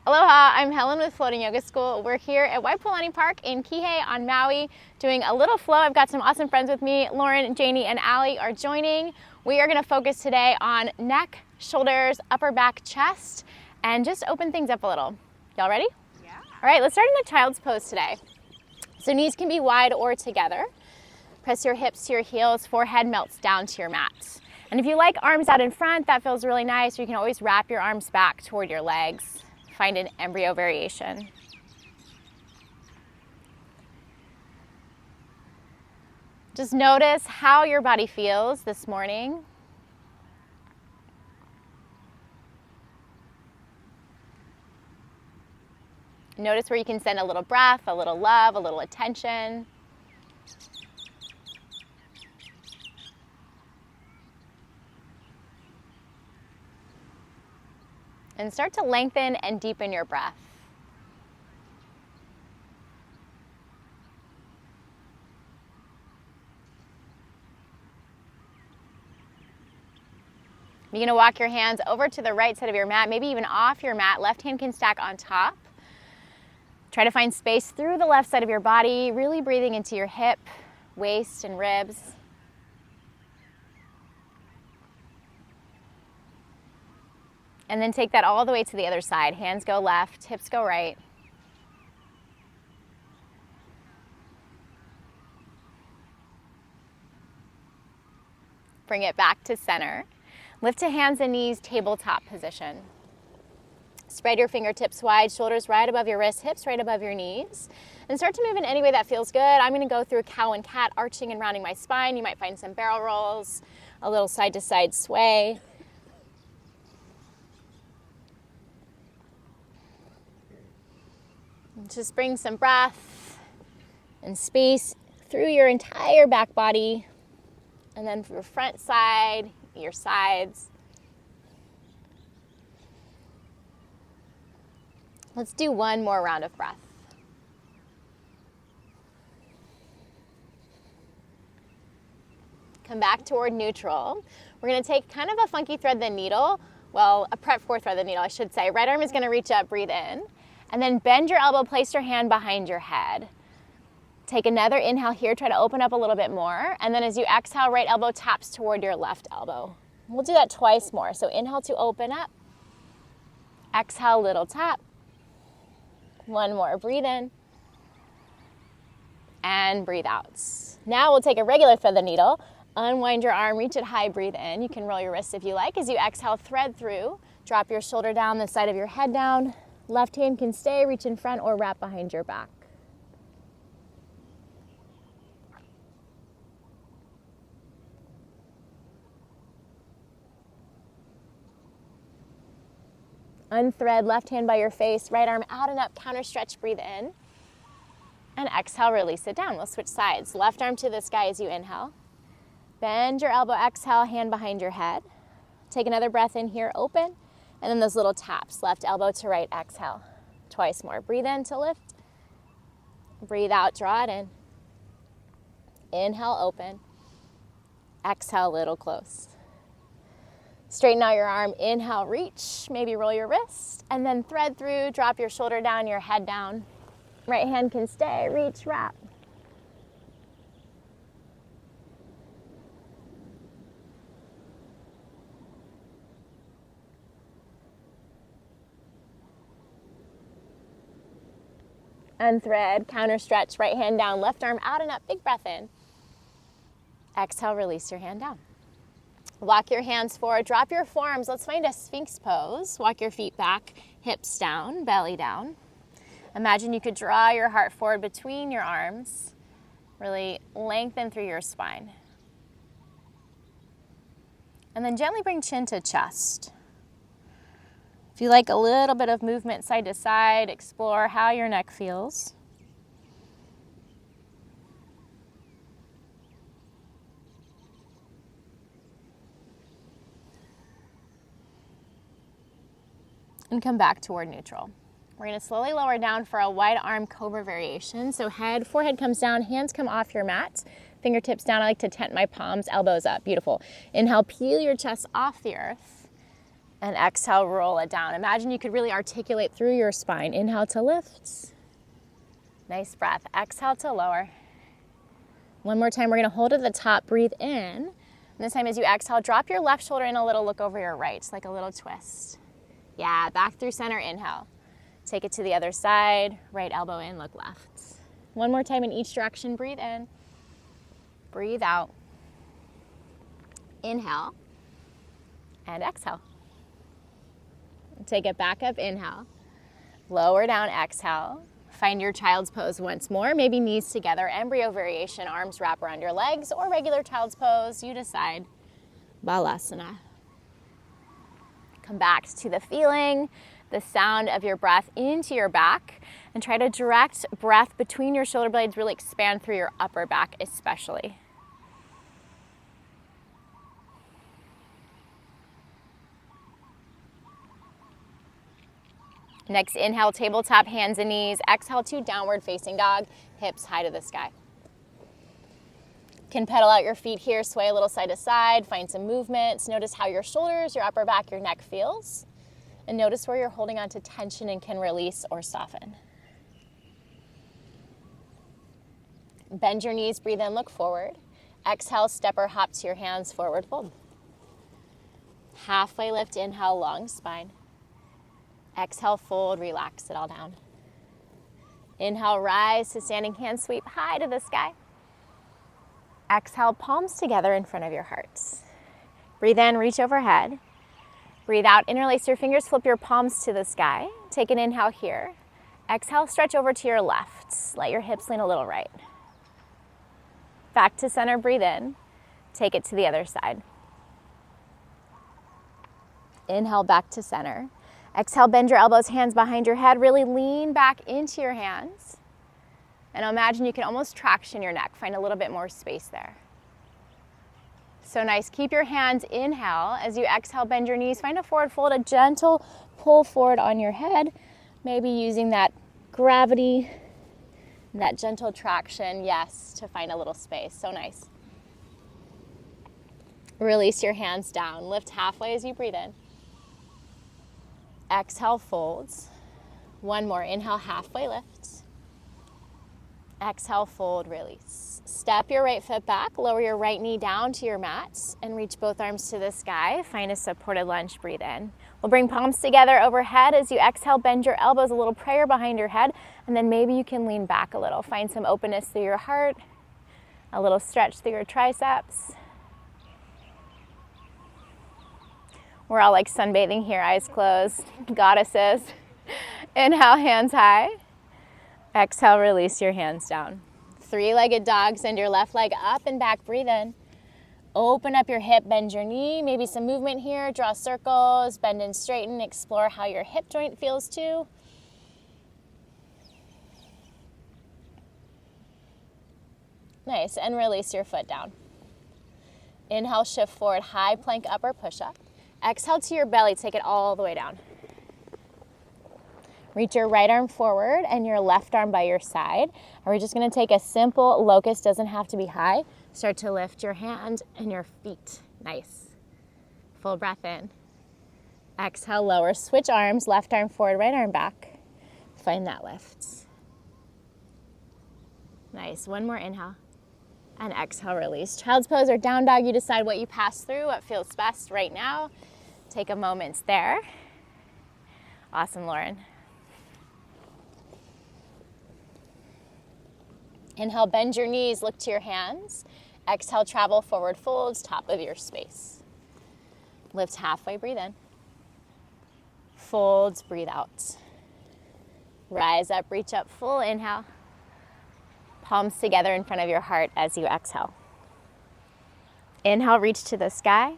Aloha, I'm Helen with Floating Yoga School. We're here at Waipuilani Park in Kihei on Maui doing a little flow. I've got some awesome friends with me. Lauren, Janie, and Allie are joining. We are going to focus today on neck, shoulders, upper back, chest, and just open things up a little. Y'all ready? Yeah. All right, let's start in a child's pose today. So knees can be wide or together. Press your hips to your heels, forehead melts down to your mat. And if you like arms out in front, that feels really nice. You can always wrap your arms back toward your legs. Find an embryo variation. Just notice how your body feels this morning. Notice where you can send a little breath, a little love, a little attention. And start to lengthen and deepen your breath. You're going to walk your hands over to the right side of your mat, maybe even off your mat. Left hand can stack on top. Try to find space through the left side of your body, really breathing into your hip, waist, and ribs. And then take that all the way to the other side. Hands go left, hips go right. Bring it back to center. Lift to hands and knees, tabletop position. Spread your fingertips wide, shoulders right above your wrists, hips right above your knees. And start to move in any way that feels good. I'm going to go through cow and cat, arching and rounding my spine. You might find some barrel rolls, a little side to side sway. Just bring some breath and space through your entire back body, and then from your front side, your sides. Let's do one more round of breath. Come back toward neutral. We're going to take kind of a funky thread the needle, well, a prep for thread the needle, I should say. Right arm is going to reach up, breathe in. And then bend your elbow, place your hand behind your head. Take another inhale here, try to open up a little bit more. And then as you exhale, right elbow taps toward your left elbow. We'll do that twice more. So inhale to open up. Exhale, little tap. One more, breathe in. And breathe out. Now we'll take a regular thread the needle. Unwind your arm, reach it high, breathe in. You can roll your wrists if you like. As you exhale, thread through. Drop your shoulder down, the side of your head down. Left hand can stay, reach in front, or wrap behind your back. Unthread, left hand by your face, right arm out and up, counter stretch, breathe in. And exhale, release it down. We'll switch sides. Left arm to the sky as you inhale. Bend your elbow, exhale, hand behind your head. Take another breath in here, open. And then those little taps, left elbow to right, exhale. Twice more. Breathe in to lift. Breathe out, draw it in. Inhale, open. Exhale, little close. Straighten out your arm, inhale, reach. Maybe roll your wrist. And then thread through, drop your shoulder down, your head down. Right hand can stay, reach, wrap. Unthread, counter stretch, right hand down, left arm out and up, big breath in. Exhale, release your hand down. Walk your hands forward, drop your forearms. Let's find a Sphinx pose. Walk your feet back, hips down, belly down. Imagine you could draw your heart forward between your arms. Really lengthen through your spine. And then gently bring chin to chest. If you like a little bit of movement side to side, explore how your neck feels. And come back toward neutral. We're going to slowly lower down for a wide arm cobra variation. So forehead comes down, hands come off your mat, fingertips down. I like to tent my palms, elbows up. Beautiful. Inhale, peel your chest off the earth. And exhale, roll it down. Imagine you could really articulate through your spine. Inhale to lift. Nice breath. Exhale to lower. One more time, we're gonna hold at the top, breathe in. And this time as you exhale, drop your left shoulder in a little, look over your right, like a little twist. Yeah, back through center, inhale. Take it to the other side, right elbow in, look left. One more time in each direction, breathe in. Breathe out. Inhale and exhale. Take it back up, inhale. Lower down, exhale. Find your child's pose once more, maybe knees together, embryo variation, arms wrap around your legs, or regular child's pose, you decide. Balasana. Come back to the feeling, the sound of your breath into your back, and try to direct breath between your shoulder blades, really expand through your upper back especially. Next, inhale, tabletop, hands and knees. Exhale to downward facing dog, hips high to the sky. Can pedal out your feet here, sway a little side to side, find some movements. Notice how your shoulders, your upper back, your neck feels. And notice where you're holding on to tension and can release or soften. Bend your knees, breathe in, look forward. Exhale, step or hop to your hands, forward fold. Halfway lift, inhale, long spine. Exhale, fold, relax it all down. Inhale, rise to standing hand sweep high to the sky. Exhale, palms together in front of your hearts. Breathe in, reach overhead. Breathe out, interlace your fingers, flip your palms to the sky. Take an inhale here. Exhale, stretch over to your left. Let your hips lean a little right. Back to center, breathe in. Take it to the other side. Inhale, back to center. Exhale, bend your elbows, hands behind your head. Really lean back into your hands. And imagine you can almost traction your neck. Find a little bit more space there. So nice. Keep your hands, inhale. As you exhale, bend your knees. Find a forward fold, a gentle pull forward on your head. Maybe using that gravity, that gentle traction, yes, to find a little space. So nice. Release your hands down. Lift halfway as you breathe in. Exhale, folds. One more. Inhale, halfway lift. Exhale, fold, release. Step your right foot back, lower your right knee down to your mat, and reach both arms to the sky. Find a supported lunge, breathe in. We'll bring palms together overhead. As you exhale, bend your elbows, a little prayer behind your head, and then maybe you can lean back a little. Find some openness through your heart, a little stretch through your triceps. We're all like sunbathing here, eyes closed, goddesses. Inhale, hands high. Exhale, release your hands down. Three-legged dog, send your left leg up and back, breathe in. Open up your hip, bend your knee, maybe some movement here, draw circles, bend and straighten, explore how your hip joint feels too. Nice, and release your foot down. Inhale, shift forward, high plank upper push-up. Exhale to your belly, take it all the way down. Reach your right arm forward and your left arm by your side. And we're just gonna take a simple locust, doesn't have to be high. Start to lift your hand and your feet. Nice. Full breath in. Exhale, lower, switch arms, left arm forward, right arm back. Find that lift. Nice, one more inhale. And exhale, release. Child's pose or down dog, you decide what you pass through, what feels best right now. Take a moment there. Awesome, Lauren. Inhale, bend your knees, look to your hands. Exhale, travel forward folds, top of your space. Lift halfway, breathe in. Folds, breathe out. Rise up, reach up, full inhale. Palms together in front of your heart as you exhale. Inhale, reach to the sky.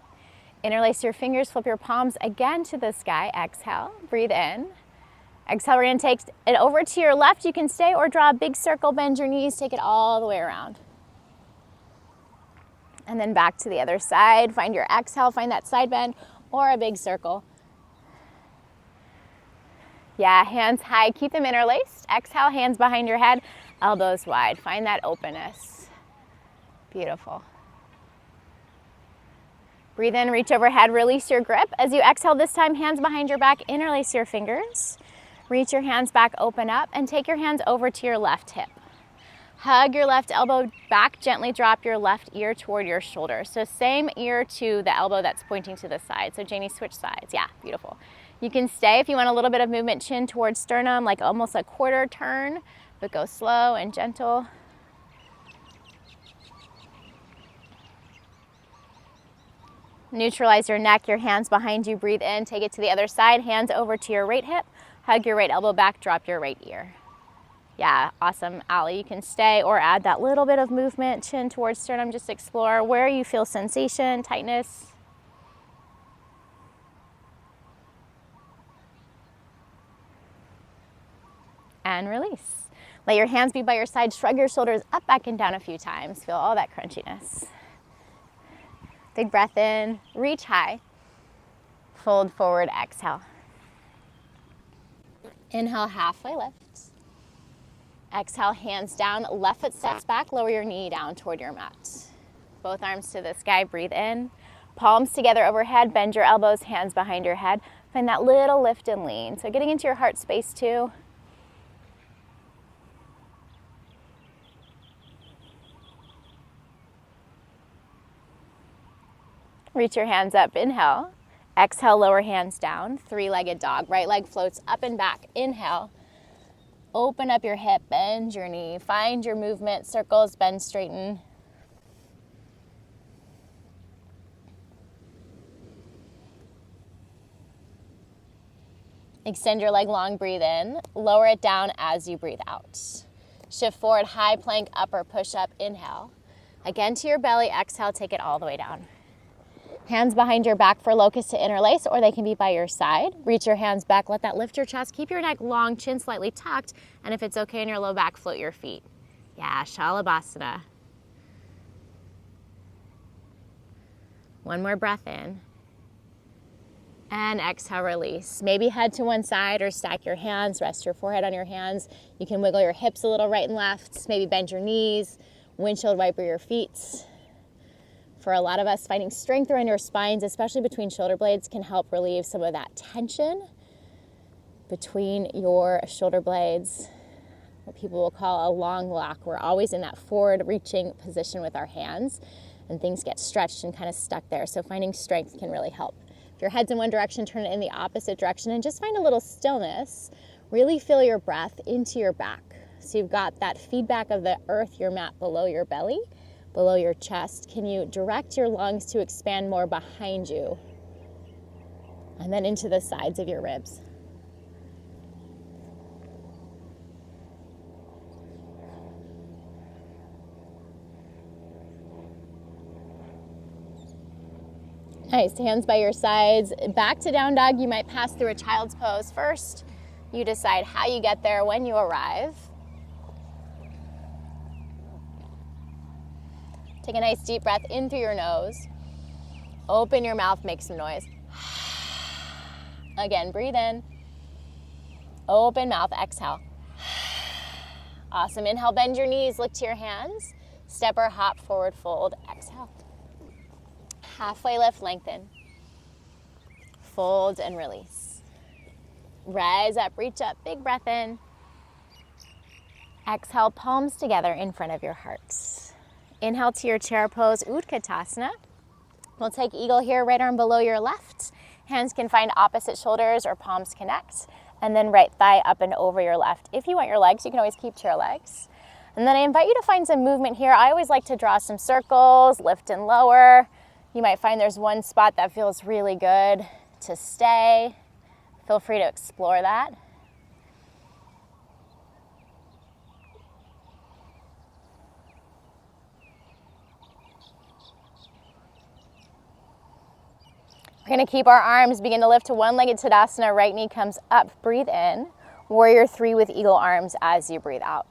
Interlace your fingers, flip your palms again to the sky. Exhale, breathe in. Exhale, we're gonna take it over to your left. You can stay or draw a big circle, bend your knees, take it all the way around. And then back to the other side. Find your exhale, find that side bend or a big circle. Yeah, hands high, keep them interlaced. Exhale, hands behind your head, elbows wide. Find that openness. Beautiful. Breathe in, reach overhead, release your grip. As you exhale this time, hands behind your back, interlace your fingers. Reach your hands back, open up, and take your hands over to your left hip. Hug your left elbow back, gently drop your left ear toward your shoulder. So same ear to the elbow that's pointing to the side. So Janie, switch sides. Yeah, beautiful. You can stay if you want a little bit of movement, chin towards sternum, like almost a quarter turn, but go slow and gentle. Neutralize your neck, your hands behind you, breathe in, take it to the other side, hands over to your right hip, hug your right elbow back, drop your right ear. Yeah, awesome, Allie. You can stay or add that little bit of movement, chin towards sternum, just explore where you feel sensation, tightness. And release. Let your hands be by your side, shrug your shoulders up, back, and down a few times. Feel all that crunchiness. Big breath in, reach high, fold forward, exhale. Inhale, halfway lift. Exhale, hands down, left foot steps back, lower your knee down toward your mat. Both arms to the sky, breathe in. Palms together overhead, bend your elbows, hands behind your head. Find that little lift and lean. So getting into your heart space too. Reach your hands up, inhale. Exhale, lower hands down, three-legged dog. Right leg floats up and back, inhale. Open up your hip, bend your knee. Find your movement, circles, bend, straighten. Extend your leg long, breathe in. Lower it down as you breathe out. Shift forward, high plank, upper push-up, inhale. Again to your belly, exhale, take it all the way down. Hands behind your back for locust to interlace, or they can be by your side. Reach your hands back, let that lift your chest. Keep your neck long, chin slightly tucked, and if it's okay in your low back, float your feet. Yeah, Shalabhasana. One more breath in. And exhale, release. Maybe head to one side or stack your hands, rest your forehead on your hands. You can wiggle your hips a little right and left, maybe bend your knees, windshield wiper your feet. For a lot of us, finding strength around your spines, especially between shoulder blades, can help relieve some of that tension between your shoulder blades, what people will call a long lock. We're always in that forward-reaching position with our hands, and things get stretched and kind of stuck there. So finding strength can really help. If your head's in one direction, turn it in the opposite direction, and just find a little stillness. Really feel your breath into your back. So you've got that feedback of the earth, your mat below your belly, below your chest. Can you direct your lungs to expand more behind you and then into the sides of your ribs? Nice, hands by your sides. Back to down dog. You might pass through a child's pose first. You decide how you get there when you arrive. Take a nice deep breath in through your nose. Open your mouth, make some noise. Again, breathe in. Open mouth, exhale. Awesome, inhale, bend your knees, look to your hands. Step or hop, forward fold, exhale. Halfway lift, lengthen. Fold and release. Rise up, reach up, big breath in. Exhale, palms together in front of your hearts. Inhale to your chair pose, Utkatasana. We'll take eagle here, right arm below your left. Hands can find opposite shoulders or palms connect. And then right thigh up and over your left. If you want your legs, you can always keep chair legs. And then I invite you to find some movement here. I always like to draw some circles, lift and lower. You might find there's one spot that feels really good to stay. Feel free to explore that. We're going to keep our arms, begin to lift to one-legged Tadasana. Right knee comes up, breathe in. Warrior 3 with eagle arms as you breathe out.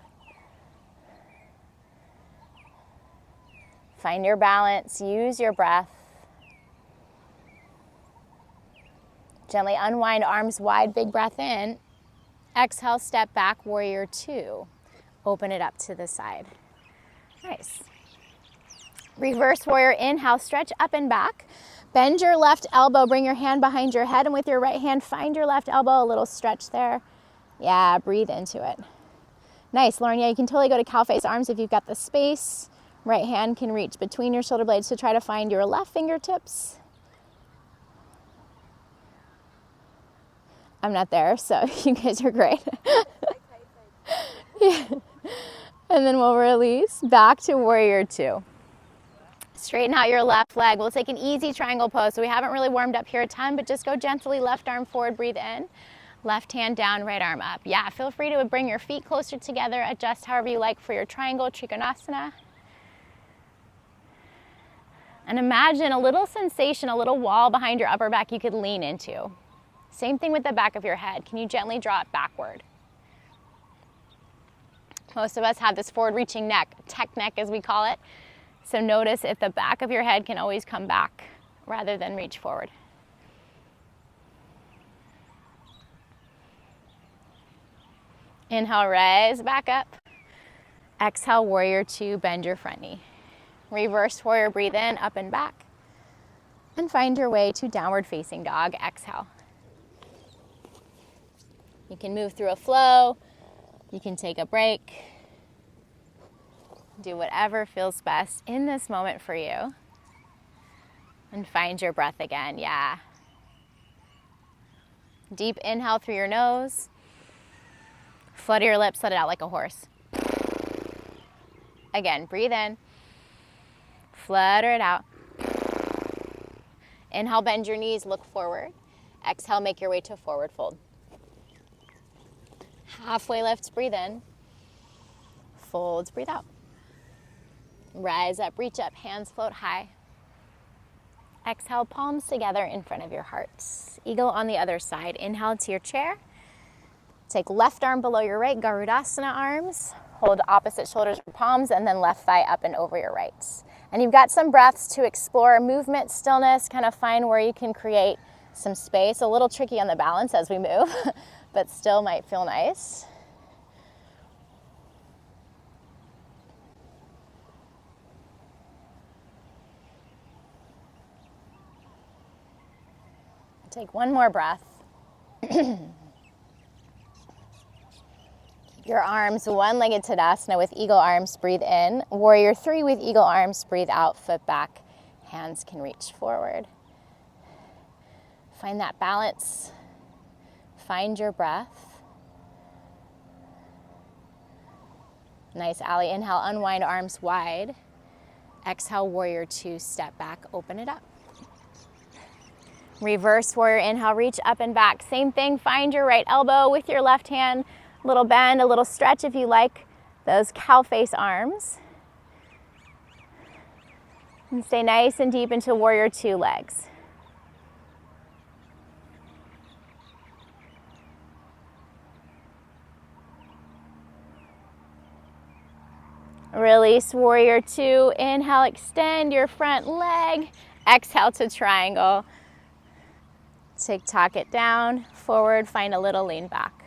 Find your balance, use your breath. Gently unwind, arms wide, big breath in. Exhale, step back, warrior 2. Open it up to the side. Nice. Reverse warrior, inhale, stretch up and back. Bend your left elbow, bring your hand behind your head, and with your right hand, find your left elbow, a little stretch there. Yeah, breathe into it. Nice, Lauren. Yeah, you can totally go to cow face arms if you've got the space. Right hand can reach between your shoulder blades to try to find your left fingertips. I'm not there, so you guys are great. Yeah. And then we'll release back to warrior two. Straighten out your left leg. We'll take an easy triangle pose. So we haven't really warmed up here a ton, but just go gently left arm forward, breathe in. Left hand down, right arm up. Yeah, feel free to bring your feet closer together. Adjust however you like for your triangle, Trikonasana. And imagine a little sensation, a little wall behind your upper back you could lean into. Same thing with the back of your head. Can you gently draw it backward? Most of us have this forward-reaching neck, tech neck as we call it. So notice if the back of your head can always come back rather than reach forward. Inhale, rise back up. Exhale, warrior two, bend your front knee. Reverse warrior, breathe in, up and back. And find your way to downward facing dog, exhale. You can move through a flow. You can take a break. Do whatever feels best in this moment for you. And find your breath again, yeah. Deep inhale through your nose. Flutter your lips, let it out like a horse. Again, breathe in. Flutter it out. Inhale, bend your knees, look forward. Exhale, make your way to forward fold. Halfway lifts, breathe in. Folds, breathe out. Rise up, reach up, hands float high. Exhale, palms together in front of your hearts. Eagle on the other side. Inhale to your chair. Take left arm below your right, Garudasana arms. Hold opposite shoulders for palms, and then left thigh up and over your right. And you've got some breaths to explore movement, stillness, kind of find where you can create some space. A little tricky on the balance as we move, but still might feel nice. Take one more breath. Your arms one-legged Tadasana with eagle arms, breathe in. Warrior three with eagle arms, breathe out, foot back. Hands can reach forward. Find that balance. Find your breath. Nice, Ali. Inhale, unwind arms wide. Exhale, warrior two, step back, open it up. Reverse warrior, inhale, reach up and back. Same thing, find your right elbow with your left hand. A little bend, a little stretch if you like those cow face arms. And stay nice and deep into warrior two legs. Release warrior two. Inhale, extend your front leg. Exhale to triangle. Talk it down, forward, find a little lean back.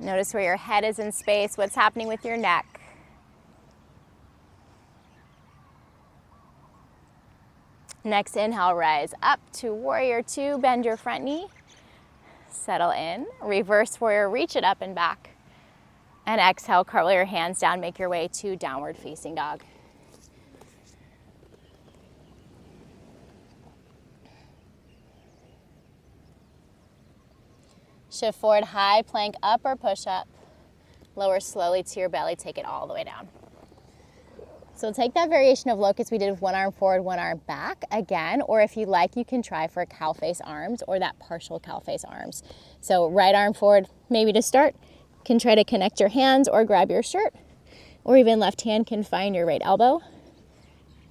Notice where your head is in space, what's happening with your neck. Next inhale, rise up to warrior two, bend your front knee. Settle in, reverse warrior, reach it up and back. And exhale, curl your hands down, make your way to downward facing dog. Shift forward, high plank up or push up. Lower slowly to your belly, take it all the way down. So take that variation of locust we did with one arm forward, one arm back again, or if you like, you can try for cow face arms or that partial cow face arms. So right arm forward, maybe to start, can try to connect your hands or grab your shirt, or even left hand can find your right elbow.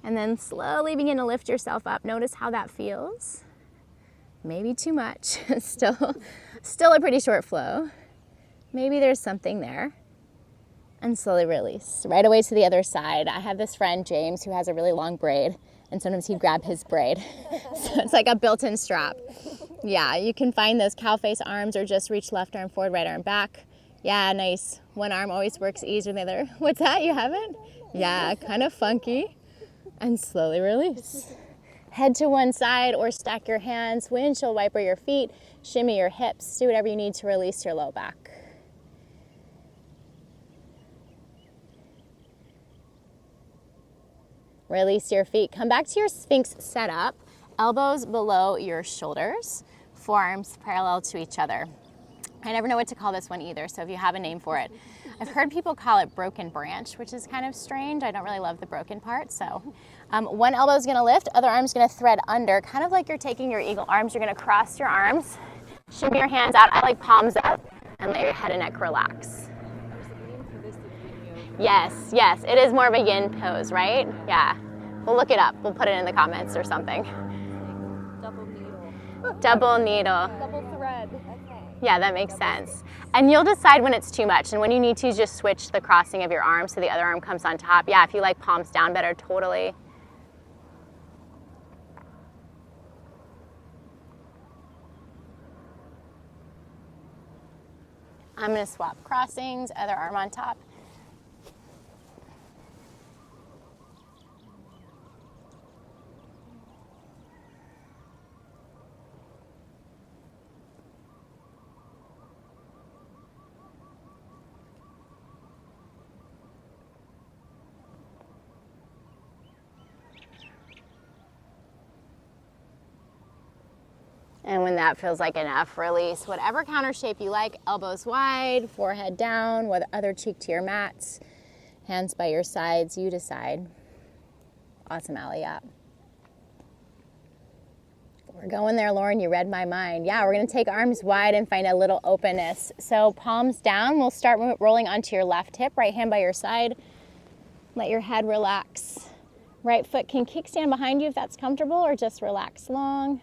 And then slowly begin to lift yourself up. Notice how that feels. Maybe too much, still a pretty short flow. Maybe there's something there. And slowly release. Right away to the other side. I have this friend, James, who has a really long braid, and sometimes he'd grab his braid. So it's like a built-in strap. Yeah, you can find those cow face arms or just reach left arm forward, right arm back. Yeah, nice. One arm always works easier than the other. What's that? You haven't? Yeah, kind of funky. And slowly release. Head to one side or stack your hands, windshield wiper your feet, shimmy your hips, do whatever you need to release your low back. Release your feet. Come back to your Sphinx setup, elbows below your shoulders, forearms parallel to each other. I never know what to call this one either, so if you have a name for it. I've heard people call it broken branch, which is kind of strange. I don't really love the broken part, so. One elbow is gonna lift, other arm's gonna thread under, kind of like you're taking your eagle arms. You're gonna cross your arms, shimmy your hands out. I like palms up, and let your head and neck relax. Yes, yes, it is more of a yin pose, right? Yeah, we'll look it up. We'll put it in the comments or something. Double needle. Double needle. Double thread. Yeah, that makes sense. And you'll decide when it's too much, and when you need to, just switch the crossing of your arm so the other arm comes on top. Yeah, if you like palms down better, totally. I'm gonna swap crossings, other arm on top. And when that feels like enough, release whatever counter shape you like, elbows wide, forehead down, with other cheek to your mats, hands by your sides, you decide. Awesome, Allie, up. We're going there, Lauren, you read my mind. Yeah, we're gonna take arms wide and find a little openness. So palms down, we'll start rolling onto your left hip, right hand by your side. Let your head relax. Right foot can kickstand behind you if that's comfortable, or just relax long.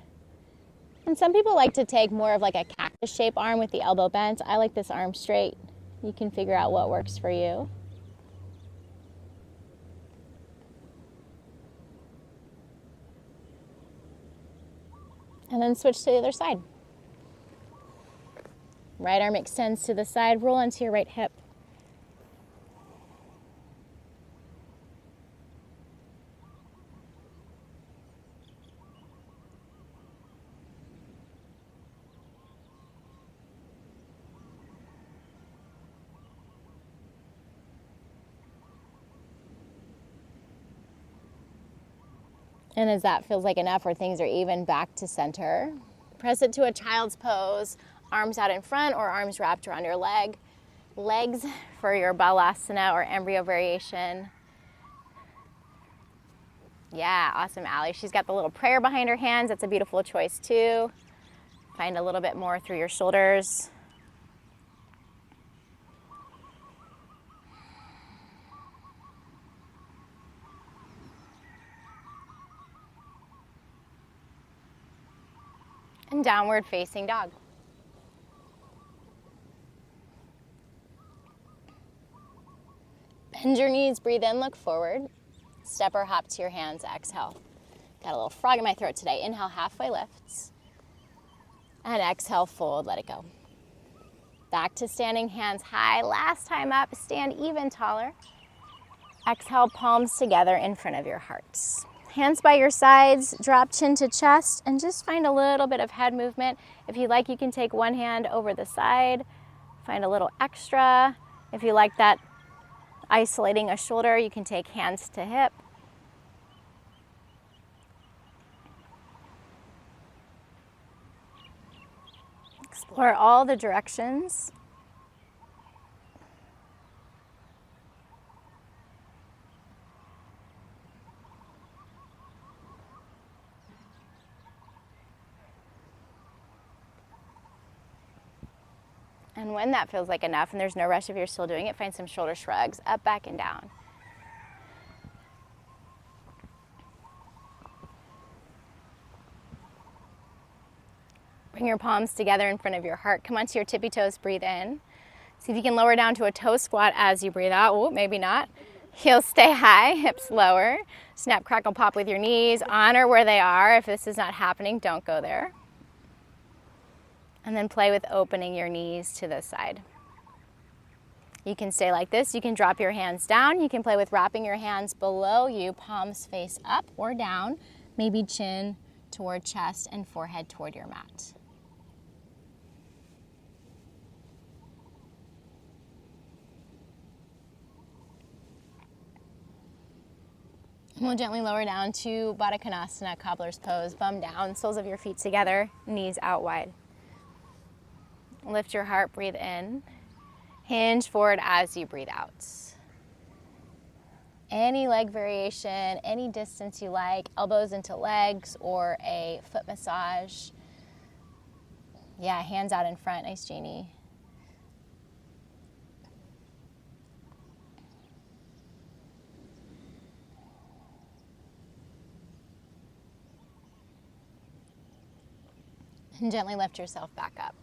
And some people like to take more of like a cactus shape arm with the elbow bent. I like this arm straight. You can figure out what works for you. And then switch to the other side. Right arm extends to the side, roll onto your right hip. And as that feels like enough, or things are even, back to center. Press it to a child's pose, arms out in front or arms wrapped around your legs for your balasana or embryo variation. Yeah, awesome, Allie. She's got the little prayer behind her hands. That's a beautiful choice too. Find a little bit more through your shoulders. And downward facing dog. Bend your knees, breathe in, look forward. Step or hop to your hands, exhale. Got a little frog in my throat today. Inhale, halfway lifts. And exhale, fold, let it go. Back to standing, hands high. Last time up, stand even taller. Exhale, palms together in front of your hearts. Hands by your sides, drop chin to chest, and just find a little bit of head movement. If you like, you can take one hand over the side, find a little extra. If you like that isolating a shoulder, you can take hands to hip. Explore all the directions. And when that feels like enough, and there's no rush if you're still doing it, find some shoulder shrugs, up, back, and down. Bring your palms together in front of your heart. Come onto your tippy toes, breathe in. See if you can lower down to a toe squat as you breathe out. Oh, maybe not. Heels stay high, hips lower. Snap, crackle, pop with your knees. Honor where they are. If this is not happening, don't go there. And then play with opening your knees to the side. You can stay like this. You can drop your hands down. You can play with wrapping your hands below you, palms face up or down, maybe chin toward chest and forehead toward your mat. And we'll gently lower down to Baddha Konasana, cobbler's pose, bum down, soles of your feet together, knees out wide. Lift your heart, breathe in. Hinge forward as you breathe out. Any leg variation, any distance you like, elbows into legs or a foot massage. Yeah, hands out in front. Nice, Janie. And gently lift yourself back up.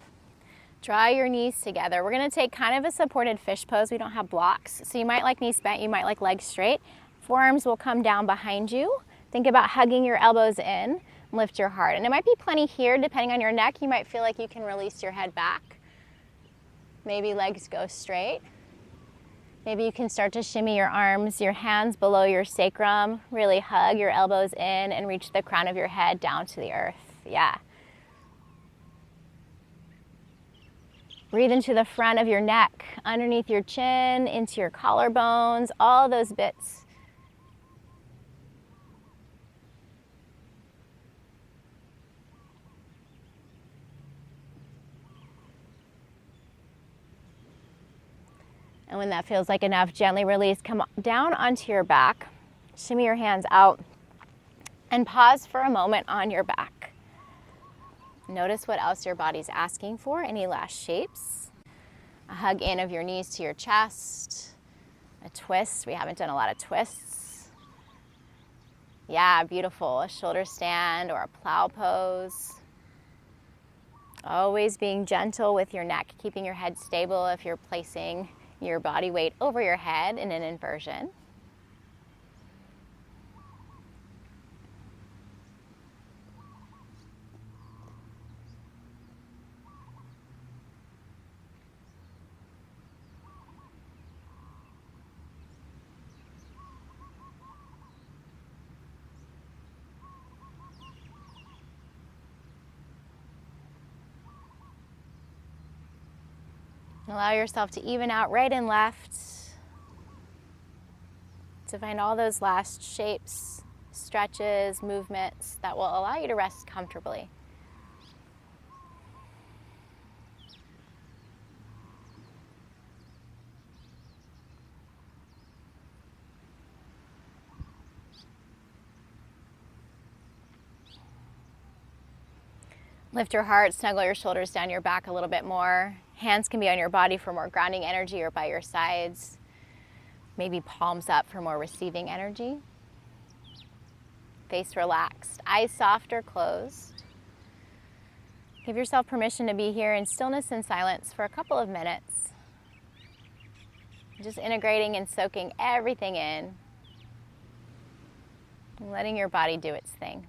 Draw your knees together. We're going to take kind of a supported fish pose. We don't have blocks, so you might like knees bent, you might like legs straight. Forearms will come down behind you. Think about hugging your elbows in. Lift your heart. And there might be plenty here, depending on your neck. You might feel like you can release your head back. Maybe legs go straight. Maybe you can start to shimmy your arms, your hands below your sacrum. Really hug your elbows in and reach the crown of your head down to the earth. Yeah. Breathe into the front of your neck, underneath your chin, into your collarbones, all those bits. And when that feels like enough, gently release. Come down onto your back. Shimmy your hands out. And pause for a moment on your back. Notice what else your body's asking for. Any last shapes? A hug in of your knees to your chest. A twist. We haven't done a lot of twists. Yeah, beautiful. A shoulder stand or a plow pose. Always being gentle with your neck, keeping your head stable if you're placing your body weight over your head in an inversion. Allow yourself to even out right and left, to find all those last shapes, stretches, movements that will allow you to rest comfortably. Lift your heart, snuggle your shoulders down your back a little bit more. Hands can be on your body for more grounding energy or by your sides. Maybe palms up for more receiving energy. Face relaxed, eyes soft or closed. Give yourself permission to be here in stillness and silence for a couple of minutes. Just integrating and soaking everything in. Letting your body do its thing.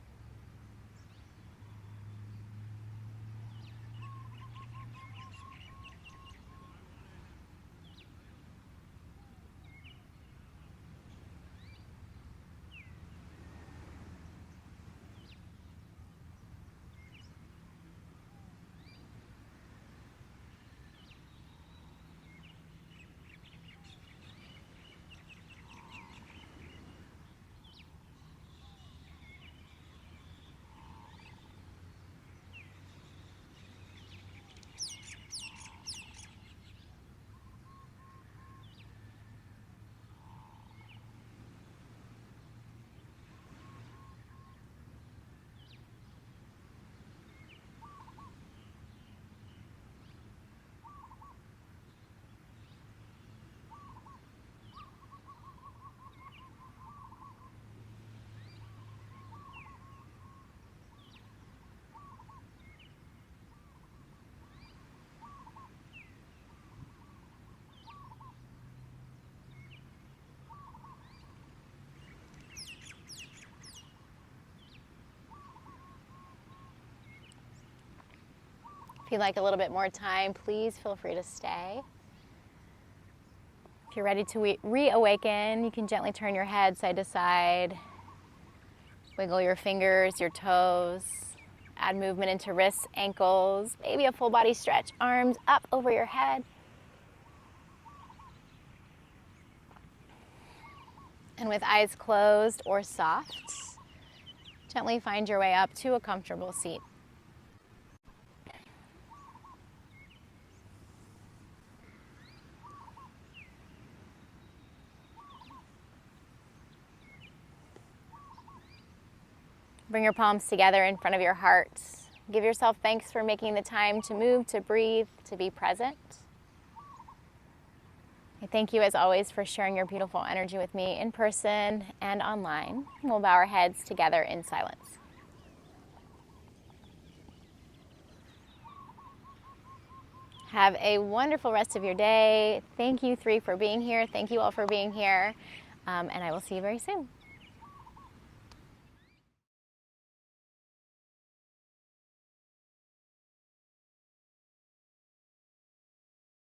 If you'd like a little bit more time, please feel free to stay. If you're ready to reawaken, you can gently turn your head side to side. Wiggle your fingers, your toes. Add movement into wrists, ankles, maybe a full body stretch, arms up over your head. And with eyes closed or soft, gently find your way up to a comfortable seat. Bring your palms together in front of your heart. Give yourself thanks for making the time to move, to breathe, to be present. I thank you as always for sharing your beautiful energy with me in person and online. We'll bow our heads together in silence. Have a wonderful rest of your day. Thank you, 3, for being here. Thank you all for being here. And I will see you very soon.